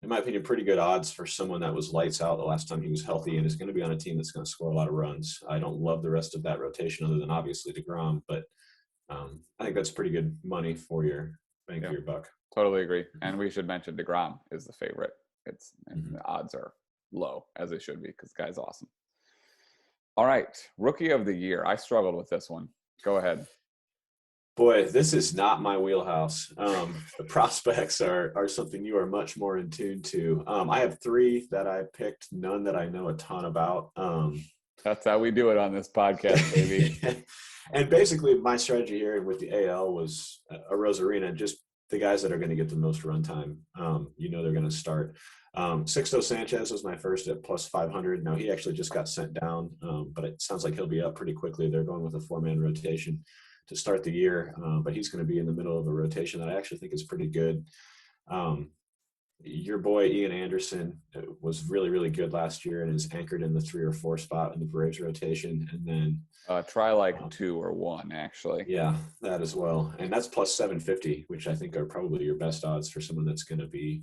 in my opinion, pretty good odds for someone that was lights out the last time he was healthy and is going to be on a team that's going to score a lot of runs. I don't love the rest of that rotation other than obviously DeGrom, but I think that's pretty good money for your bang for your buck. Totally agree. And we should mention DeGrom is the favorite. The odds are low, as they should be, because the guy's awesome. All right, Rookie of the Year. I struggled with this one. Go ahead. Boy, this is not my wheelhouse. The prospects are something you are much more in tune to. I have 3 that I picked, none that I know a ton about. That's how we do it on this podcast, baby. And basically, my strategy here with the AL was a Rosarina, just the guys that are going to get the most run time. They're going to start. Sixto Sanchez was my first at plus 500. Now, he actually just got sent down, but it sounds like he'll be up pretty quickly. They're going with a 4-man rotation to start the year, but he's going to be in the middle of a rotation that I actually think is pretty good. Your boy Ian Anderson was really, really good last year and is anchored in the 3 or 4 spot in the Braves rotation. And then try like 2 or 1, actually. Yeah, that as well. And that's plus 750, which I think are probably your best odds for someone that's going to be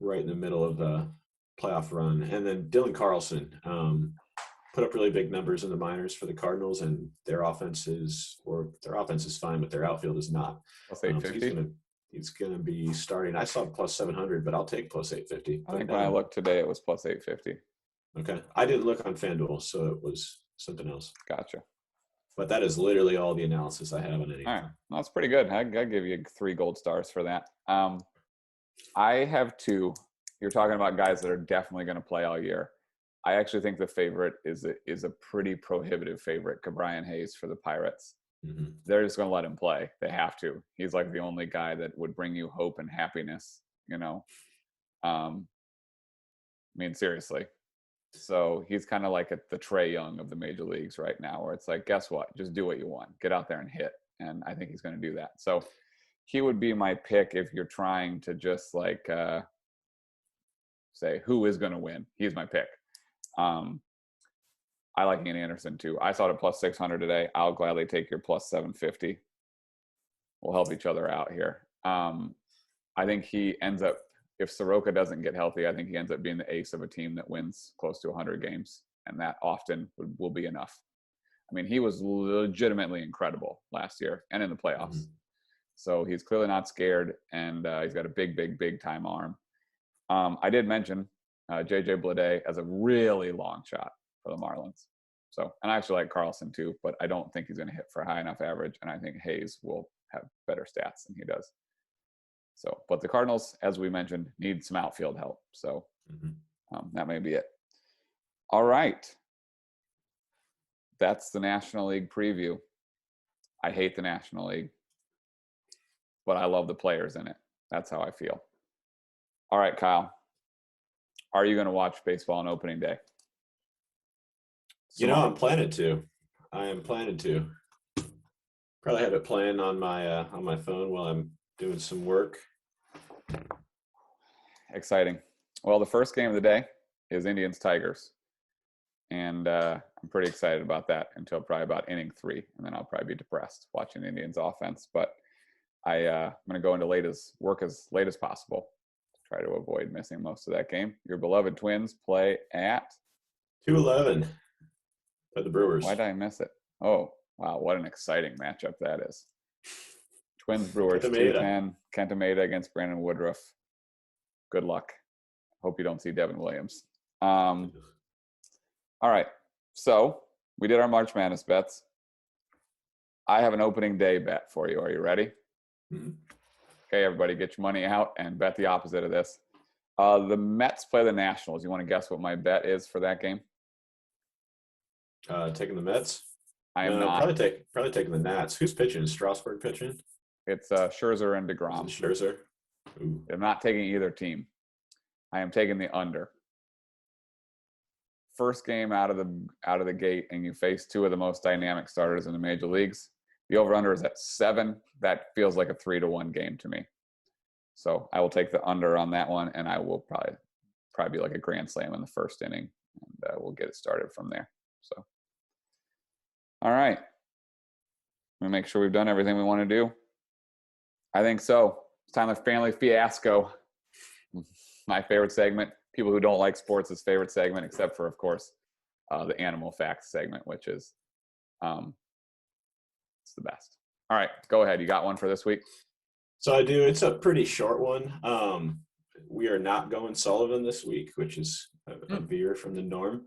right in the middle of a playoff run. And then Dylan Carlson put up really big numbers in the minors for the Cardinals, and their offense is fine, but their outfield is not. Plus 850. He's going to be starting. I saw plus 700, but I'll take plus 850. I think when I looked today, it was plus 850. Okay. I didn't look on FanDuel, so it was something else. Gotcha. But that is literally all the analysis I have on anything. All right. Well, that's pretty good. I'd give you 3 gold stars for that. I have 2. You're talking about guys that are definitely going to play all year. I actually think the favorite is a pretty prohibitive favorite, Brian Hayes for the Pirates. Mm-hmm. They're just going to let him play. They have to. He's like the only guy that would bring you hope and happiness, seriously. So he's kind of like the Trae Young of the major leagues right now, where it's like, guess what? Just do what you want. Get out there and hit. And I think he's going to do that. So he would be my pick if you're trying to just say who is going to win. He's my pick. I like Ian Anderson too. I saw it at plus 600 today. I'll gladly take your plus 750. We'll help each other out here. I think he ends up, if Soroka doesn't get healthy, I think he ends up being the ace of a team that wins close to 100 games. And that often will be enough. I mean, he was legitimately incredible last year and in the playoffs. Mm-hmm. So he's clearly not scared. And he's got a big, big, big time arm. I did mention JJ Bleday as a really long shot for the Marlins. So, and I actually like Carlson too, but I don't think he's going to hit for a high enough average. And I think Hayes will have better stats than he does. So, but the Cardinals, as we mentioned, need some outfield help. So that may be it. All right. That's the National League preview. I hate the National League, but I love the players in it. That's how I feel. All right, Kyle. Are you going to watch baseball on opening day? I'm planning to. I am planning to. Probably have it playing on my phone while I'm doing some work. Exciting. Well, the first game of the day is Indians Tigers, and I'm pretty excited about that until probably about inning 3, and then I'll probably be depressed watching the Indians offense. But I'm going to go into work as late as possible to try to avoid missing most of that game. Your beloved Twins play at 2:11 at the Brewers. Why did I miss it? Oh, wow, what an exciting matchup that is. Twins Brewers 2:10. Kenta Maeda against Brandon Woodruff. Good luck. Hope you don't see Devin Williams. All right. So we did our March Madness bets. I have an opening day bet for you. Are you ready? Mm-hmm. Okay, everybody, get your money out and bet the opposite of this. The Mets play the Nationals. You want to guess what my bet is for that game? Taking the Mets? I am not. Probably taking the Nats. Who's pitching? Is Strasburg pitching? It's Scherzer and DeGrom. Scherzer? Ooh. I'm not taking either team. I am taking the under. First game out of the gate, and you face two of the most dynamic starters in the major leagues. The over/under is at 7. That feels like a 3-1 game to me. So I will take the under on that one, and I will probably be like a grand slam in the first inning, and we'll get it started from there. So, all right, let me make sure we've done everything we want to do. I think so. It's time for Family Fiasco. My favorite segment. People who don't like sports' favorite segment, except for, of course, the animal facts segment, which is it's the best. All right, go ahead. You got one for this week? So I do. It's a pretty short one. We are not going Sullivan this week, which is a veer from the norm.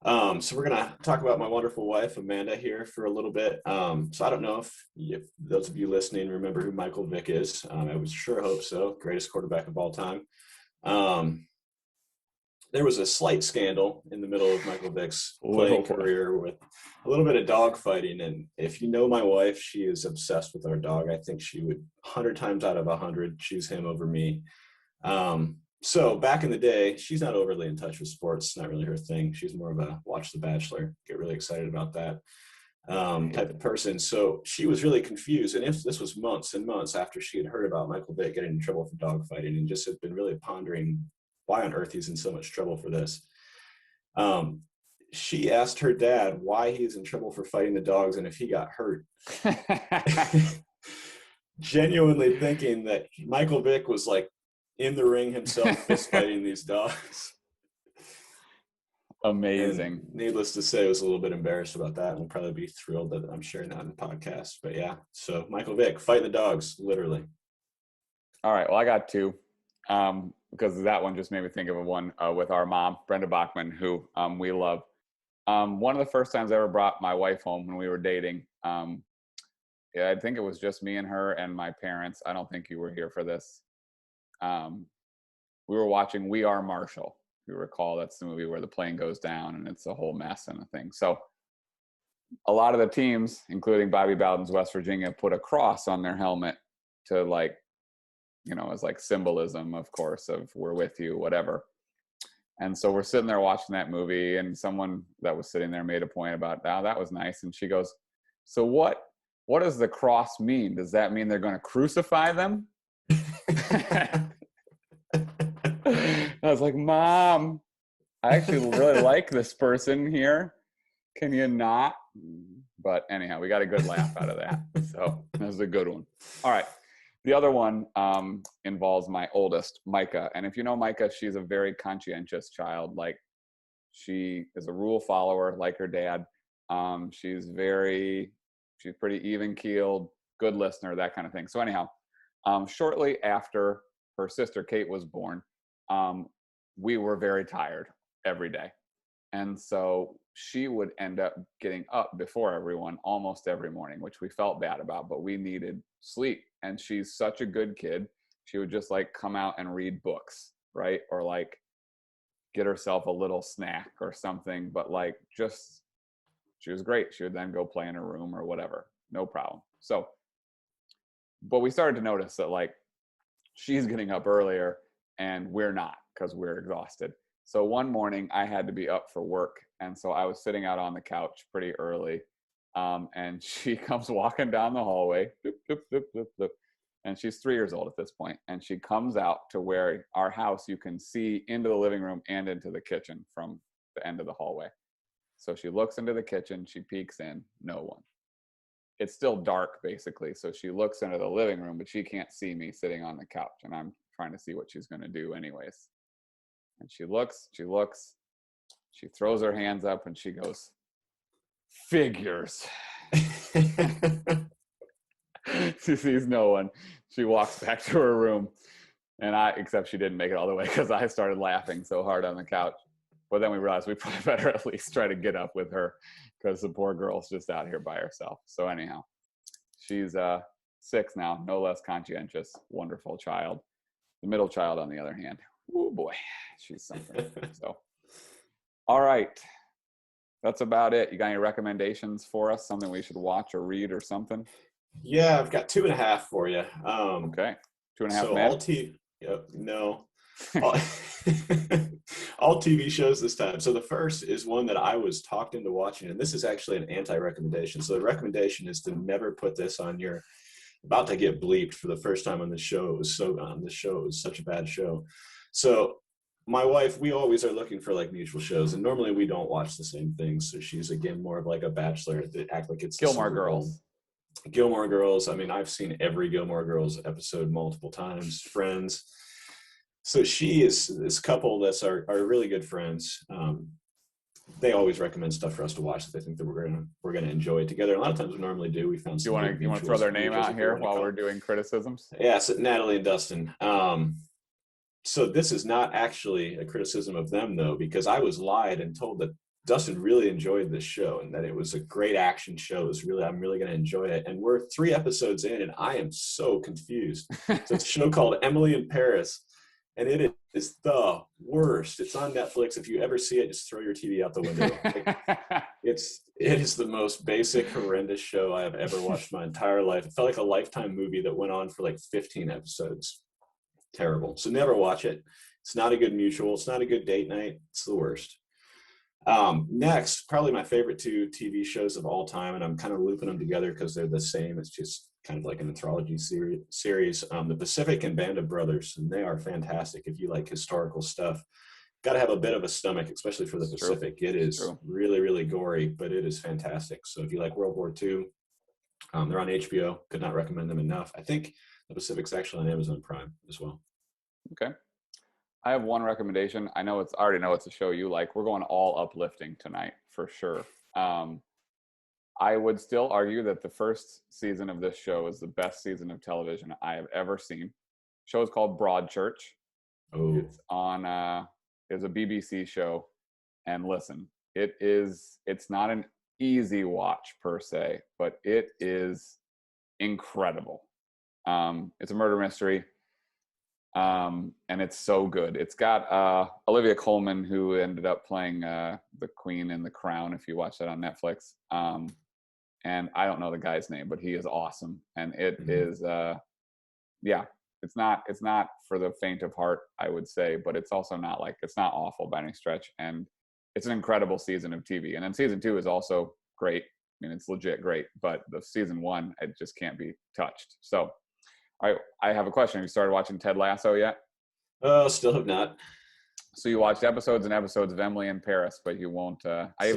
So we're going to talk about my wonderful wife, Amanda, here for a little bit. So I don't know if those of you listening remember who Michael Vick is. I would sure hope so. Greatest quarterback of all time. There was a slight scandal in the middle of Michael Vick's playing career with a little bit of dog fighting. And if you know my wife, she is obsessed with our dog. I think she would 100 times out of 100 choose him over me. So back in the day, she's not overly in touch with sports. Not really her thing. She's more of a watch The Bachelor, get really excited about that type of person. So she was really confused. And if this was months and months after she had heard about Michael Vick getting in trouble for dog fighting and just had been really pondering why on earth he's in so much trouble for this. She asked her dad why he's in trouble for fighting the dogs and if he got hurt. Genuinely thinking that Michael Vick was like in the ring himself fist fighting these dogs. Amazing. And needless to say, I was a little bit embarrassed about that and will probably be thrilled that I'm sharing that in the podcast. But yeah, so Michael Vick, fighting the dogs, literally. All right, well, I got two. Because that one just made me think of one with our mom, Brenda Bachman, who we love. One of the first times I ever brought my wife home when we were dating, I think it was just me and her and my parents. I don't think you were here for this. We were watching We Are Marshall. If you recall, that's the movie where the plane goes down and it's a whole mess and a thing. So a lot of the teams, including Bobby Bowden's West Virginia, put a cross on their helmet to as like symbolism, of course, of we're with you, whatever. And so we're sitting there watching that movie, and someone that was sitting there made a point about, that was nice. And she goes, so what does the cross mean? Does that mean they're going to crucify them? I was like, Mom, I actually really like this person here. Can you not? But anyhow, we got a good laugh out of that. So that was a good one. All right. The other one involves my oldest, Micah. And if you know Micah, she's a very conscientious child. Like, she is a rule follower like her dad. She's pretty even-keeled, good listener, that kind of thing. So anyhow, shortly after her sister Kate was born, we were very tired every day. And so she would end up getting up before everyone almost every morning, which we felt bad about, but we needed sleep. And she's such a good kid. She would just like come out and read books, right? Or like get herself a little snack or something, but like just, she was great. She would then go play in her room or whatever, no problem. So, but we started to notice that like she's getting up earlier and we're not because we're exhausted. So one morning I had to be up for work. And so I was sitting out on the couch pretty early. And she comes walking down the hallway, doop, doop, doop, doop, doop, and she's 3 years old at this point. And she comes out to where our house, you can see into the living room and into the kitchen from the end of the hallway. So she looks into the kitchen, she peeks in, no one. It's still dark basically. So she looks into the living room, but she can't see me sitting on the couch. And I'm trying to see what she's going to do anyways. And she looks, she throws her hands up and she goes, figures. She sees no one. She walks back to her room. And except she didn't make it all the way because I started laughing so hard on the couch. But then we realized we probably better at least try to get up with her because the poor girl's just out here by herself. So anyhow, she's 6 now, no less conscientious, wonderful child. The middle child, on the other hand, oh boy, she's something. So, all right. That's about it. You got any recommendations for us? Something we should watch or read or something? Yeah, I've got 2.5 for you. Okay. 2.5 so men? no. all, all TV shows this time. So the first is one that I was talked into watching, and this is actually an anti-recommendation. So the recommendation is to never put this on your about to get bleeped for the first time on the show. It was such a bad show. So my wife, we always are looking for like mutual shows, and normally we don't watch the same things. So she's again more of like a bachelor that act like it's Gilmore Girls. Gilmore Girls. I mean, I've seen every Gilmore Girls episode multiple times. Friends. So she is this couple that's are really good friends. They always recommend stuff for us to watch that they think that we're gonna enjoy together. A lot of times we normally do. We found some. You want to throw their name out here while we're doing criticisms? Yeah, so Natalie and Dustin. So this is not actually a criticism of them though, because I was lied and told that Dustin really enjoyed this show and that it was a great action show. I'm really going to enjoy it. And we're 3 episodes in and I am so confused. So it's a show called Emily in Paris. And it is the worst. It's on Netflix. If you ever see it, just throw your TV out the window. It is the most basic, horrendous show I have ever watched my entire life. It felt like a Lifetime movie that went on for like 15 episodes. Terrible. So never watch it. It's not a good mutual. It's not a good date night. It's the worst. Next, probably my favorite 2 TV shows of all time, and I'm kind of looping them together because they're the same. It's just kind of like an anthology series. The Pacific and Band of Brothers, and they are fantastic. If you like historical stuff, got to have a bit of a stomach, especially for the Pacific. It is really, really gory, but it is fantastic. So if you like World War II, they're on HBO. Could not recommend them enough. I think the Pacific's actually on Amazon Prime as well. Okay. I have one recommendation. I already know it's a show you like. We're going all uplifting tonight for sure. I would still argue that the first season of this show is the best season of television I have ever seen. The show is called Broadchurch. Oh. It's on it's a BBC show. And listen, it's not an easy watch per se, but it is incredible. It's a murder mystery. And it's so good. It's got Olivia Colman, who ended up playing the Queen in The Crown, if you watch that on Netflix. And I don't know the guy's name, but he is awesome. And it is it's not for the faint of heart, I would say, but it's also not it's not awful by any stretch. And it's an incredible season of TV. And then season 2 is also great. I mean, it's legit great, but the season 1, it just can't be touched. So I have a question. Have you started watching Ted Lasso yet? Oh, still have not. So you watched episodes and episodes of Emily in Paris, but you won't. I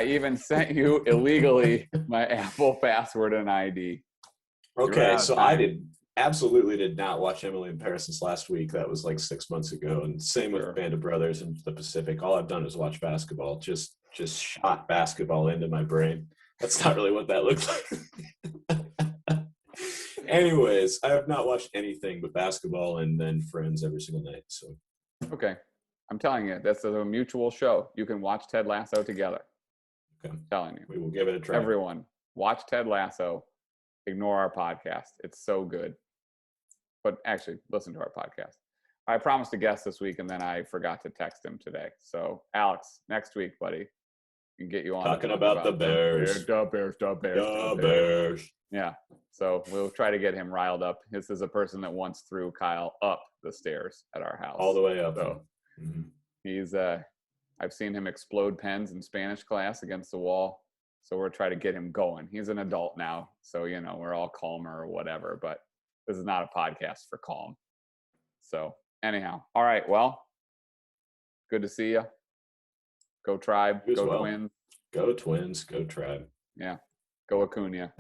even sent you illegally my Apple password and ID. Okay, so I absolutely did not watch Emily in Paris since last week. That was like 6 months ago. And same with Band of Brothers and the Pacific. All I've done is watch basketball. Just shot basketball into my brain. That's not really what that looks like. Anyways, I have not watched anything but basketball and then Friends every single night. So Okay. I'm telling you, this is a mutual show. You can watch Ted Lasso together. okay. I'm telling you. We will give it a try. Everyone, watch Ted Lasso. Ignore our podcast. It's so good. But actually, listen to our podcast. I promised a guest this week, and then I forgot to text him today. So, Alex, next week, buddy, can get you on Talking about the Bears. The Bears. Yeah. So we'll try to get him riled up. This is a person that once threw Kyle up the stairs at our house. All the way up. So he's I've seen him explode pens in Spanish class against the wall. So we're trying to get him going. He's an adult now. So, we're all calmer or whatever, but this is not a podcast for calm. So anyhow, all right. Well, good to see you. Go Tribe. Go Twins. Go Twins. Go Tribe. Yeah. Go Acuna.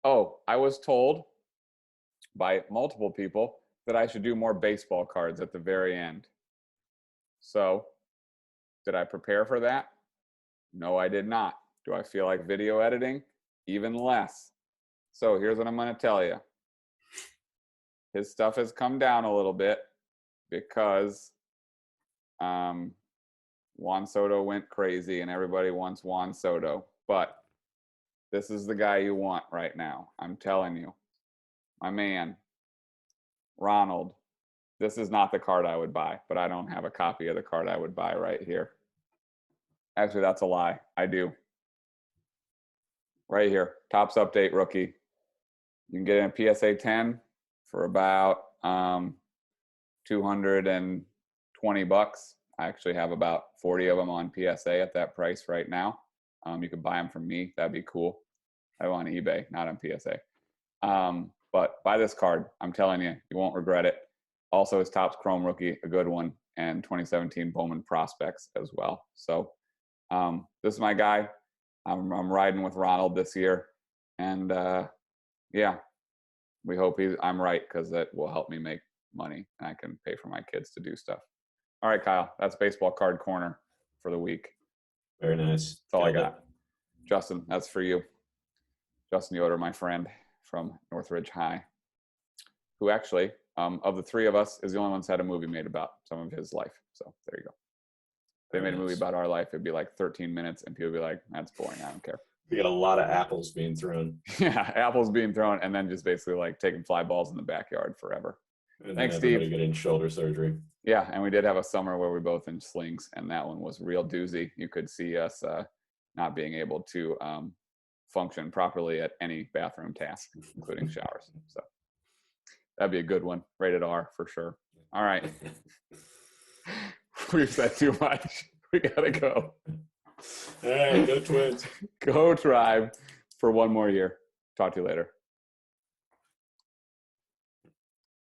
Oh, I was told by multiple people that I should do more baseball cards at the very end. So, did I prepare for that? No, I did not. Do I feel like video editing? Even less. So, here's what I'm going to tell you. His stuff has come down a little bit because Juan Soto went crazy and everybody wants Juan Soto. But this is the guy you want right now. I'm telling you. My man, Ronald. This is not the card I would buy, but I don't have a copy of the card I would buy right here. Actually, that's a lie. I do. Right here. Topps Update rookie. You can get in a PSA 10 for about $220. I actually have about 40 of them on PSA at that price right now. You could buy them from me. That'd be cool. I have on eBay, not on PSA. But buy this card. I'm telling you, you won't regret it. Also, his Topps Chrome rookie, a good one, and 2017 Bowman Prospects as well. So this is my guy. I'm riding with Ronald this year. And yeah, we hope I'm right because that will help me make money and I can pay for my kids to do stuff. All right, Kyle, that's Baseball Card Corner for the week. Very nice. That's all I got. Justin, that's for you. Justin Yoder, my friend from Northridge High, who actually, of the three of us, is the only one who's had a movie made about some of his life. So there you go. If they made a movie about our life, it'd be like 13 minutes, and people would be like, that's boring. I don't care. We got a lot of apples being thrown. Yeah, apples being thrown, and then just basically like taking fly balls in the backyard forever. And thanks, Steve. Steve. Getting shoulder surgery. Yeah, and we did have a summer where we both in slings, and that one was real doozy. You could see us not being able to function properly at any bathroom task, including showers. So that'd be a good one. Rated R for sure. All right. We've said too much. We gotta go. All right, go Twins. Go Tribe for one more year. Talk to you later.